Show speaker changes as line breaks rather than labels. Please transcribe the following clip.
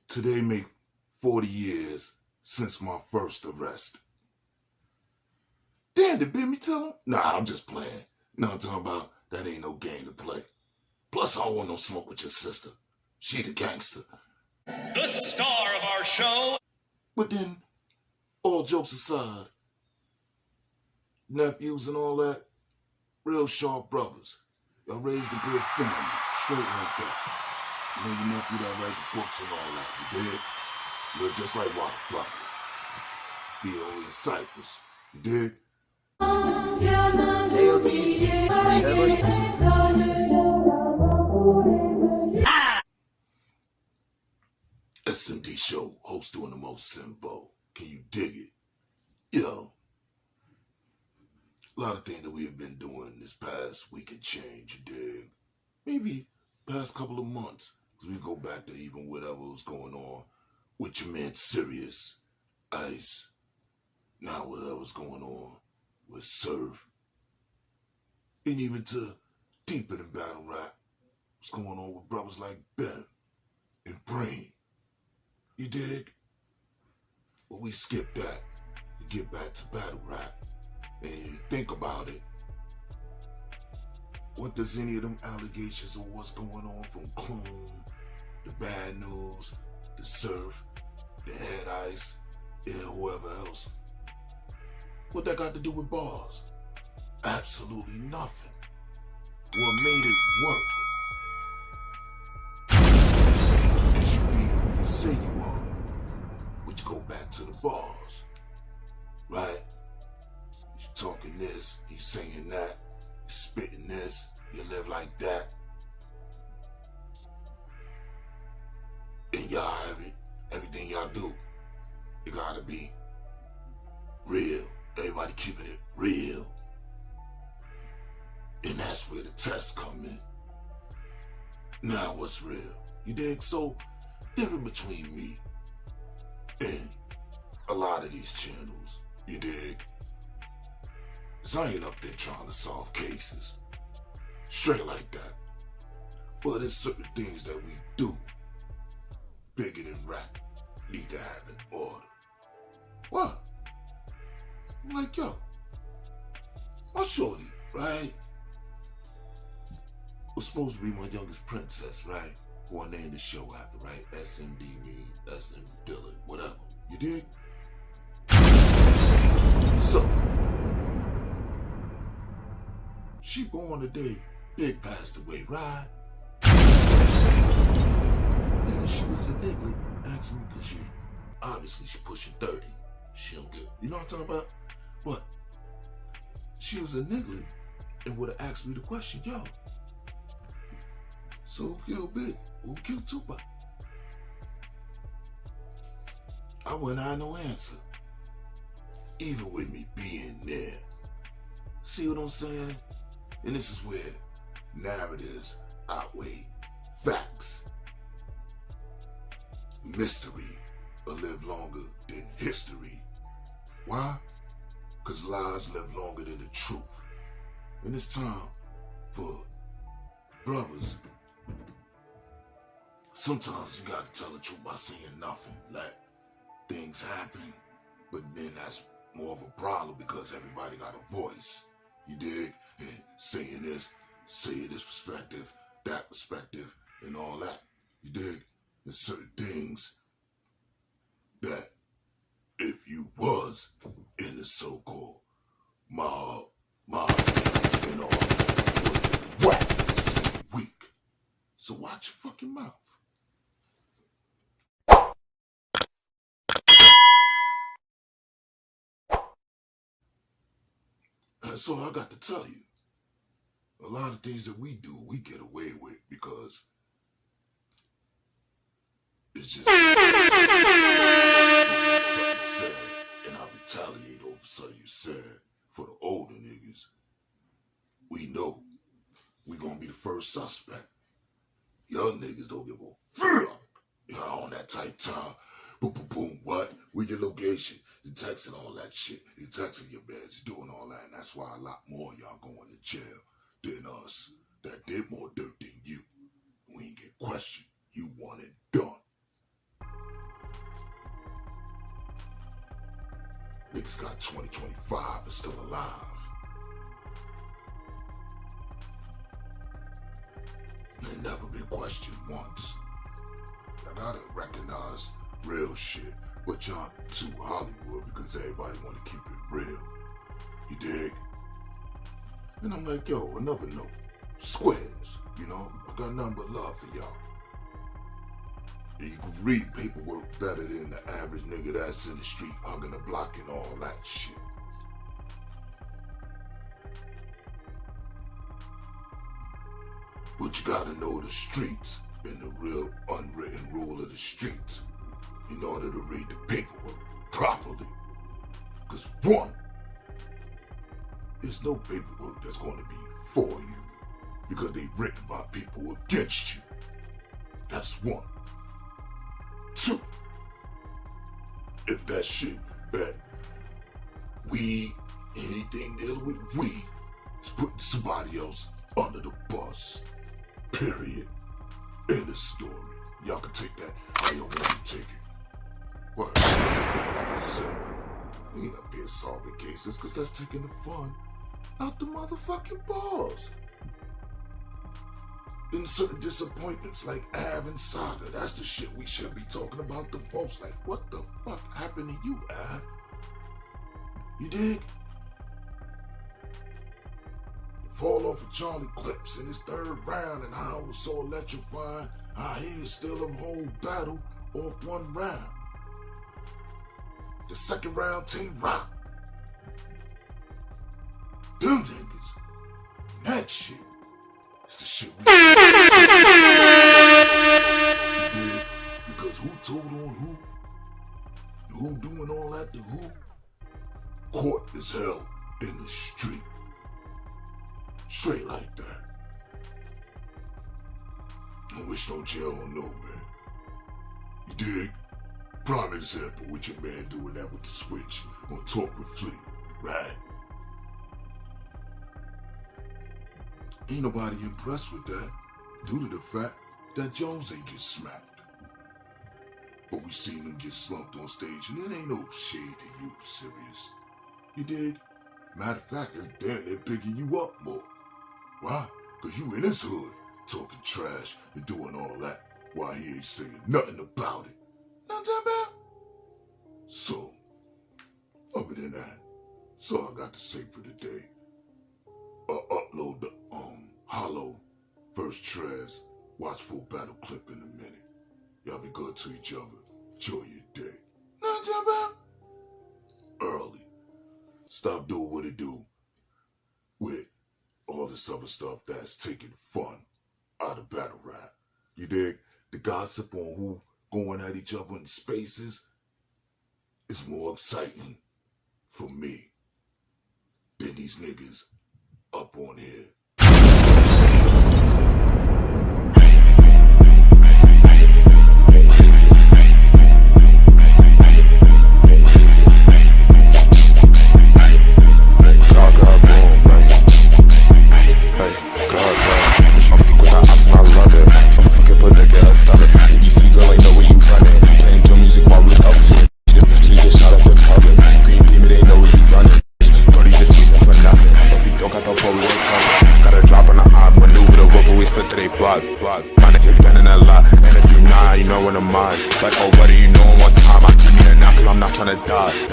Today make 40 years since my first arrest. Damn, did Bimmy tell him? Nah, I'm just playing. No, I'm talking about that ain't no game to play. Plus, I don't want no smoke with your sister. She the gangster.
The star of our show.
But then, all jokes aside, nephews and all that, real sharp brothers. Y'all raised a good family, straight like that. You know your nephew that write the books and all that, you dig? Look just like Rock Flock. Be over in Cyprus, you dig? SMD show, host doing the most simple. Can you dig it? Yo, a lot of things that we have been doing this past week and change, you dig? Maybe past couple of months, because we go back to even whatever was going on with your man Sirius, Ice, now whatever's going on with Surf, and even to deeper than battle rap, what's going on with brothers like Ben and Brain. You dig? But we skip that to get back to battle rap. And you think about it. What does any of them allegations of what's going on from Clune, the Bad News, the Surf, the Head Ice, and whoever else, what that got to do with bars? Absolutely nothing. What made it work is you being who you say you are, which go back to the bars, right? You talking this, you saying that, you spitting this, you live like that. And y'all, everything y'all do, it gotta be real. Everybody keeping it real. And that's where the tests come in. Now what's real? You dig? So, different between me and a lot of these channels, you dig? Cause I ain't up there trying to solve cases. Straight like that. But there's certain things that we do, bigger than rap, need to have in order. What? I'm like, yo, my shorty, right? Was supposed to be my youngest princess, right? Who I named the show after, right? SMD me, SM Dillon, whatever. You dig? So, she born the day Big passed away, right? And she was a nigga, asked me, cause obviously she pushing 30. She don't get, you know what I'm talking about? But she was a nigga and would have asked me the question, yo, so who killed Big? Who killed Tupac? I wouldn't have no answer. Even with me being there. See what I'm saying? And this is where narratives outweigh facts. Mystery will live longer than history. Why? Because lies live longer than the truth. And it's time for brothers. Sometimes you gotta tell the truth by saying nothing. Let things happen. But then that's more of a problem because everybody got a voice. You dig? And saying this perspective, that perspective, and all that. You dig? There's certain things that if you was in the so-called mob, and all that, would whack the same week. So watch your fucking mouth. That's all I got to tell you. A lot of things that we do, we get away with because it's just something said, and I retaliate over something you said. For the older niggas, we know we gonna be the first suspect. Young niggas don't give a fuck. Y'all on that type time. Boom, boom, boom, what? With your location, you texting all that shit. You texting your beds, you doing all that. And that's why a lot more of y'all going to jail than us that did more dirt than you. We ain't get questioned. You want it done. Niggas got 2025 and still alive. Ain't never been questioned once. I gotta recognize real shit, but y'all too Hollywood because everybody wanna keep it real. You dig? And I'm like, yo, another note. Squares, you know, I got nothing but love for y'all. And you can read paperwork better than the average nigga that's in the street hugging the block and all that shit. But you gotta know the streets and the real unwritten rule of the streets in order to read the paperwork properly. Cause one, there's no paperwork that's gonna be for you because they written by people against you. That's one. Two, if that shit that we, anything dealing with we, is putting somebody else under the bus. Period. End of story. Y'all can take that how y'all want to take it. What? Like I said, we ain't up here solving cases because that's taking the fun out the motherfucking bars. In certain disappointments like Av and Saga, that's the shit we should be talking about the most. Like, what the fuck happened to you, Av? You dig? The fall off of Charlie Clips in his third round and how it was so electrifying, how he was still a whole battle off one round. The second round, Team Rock. Them niggas. That shit. It's the shit we did. Because who told on who? Who doing all that to who? Court is held in the street. Straight like that. I wish no jail on no man. You dig? Prime example with your man doing that with the switch on Talk with Fleet, right? Ain't nobody impressed with that due to the fact that Jones ain't get smacked. But we seen him get slumped on stage and it ain't no shade to you, serious. You dig? Matter of fact, it's damn near bigging you up more. Why? Cause you in his hood talking trash and doing all that while he ain't saying nothing about it. Nothing about. So, other than that, that's all I got to say for today. Upload the Hollow verse Trez watch full battle clip in a minute. Y'all be good to each other. Enjoy your day. Nothing about. Early. Stop doing what it do with all this other stuff that's taking fun out of battle rap. You dig? The gossip on who going at each other in spaces is more exciting for me than these niggas up on here.
My niggas spending a lot, and if you not, you know when I'm mine. Like, oh buddy, you know one time I keep me a knock cause I'm not tryna die.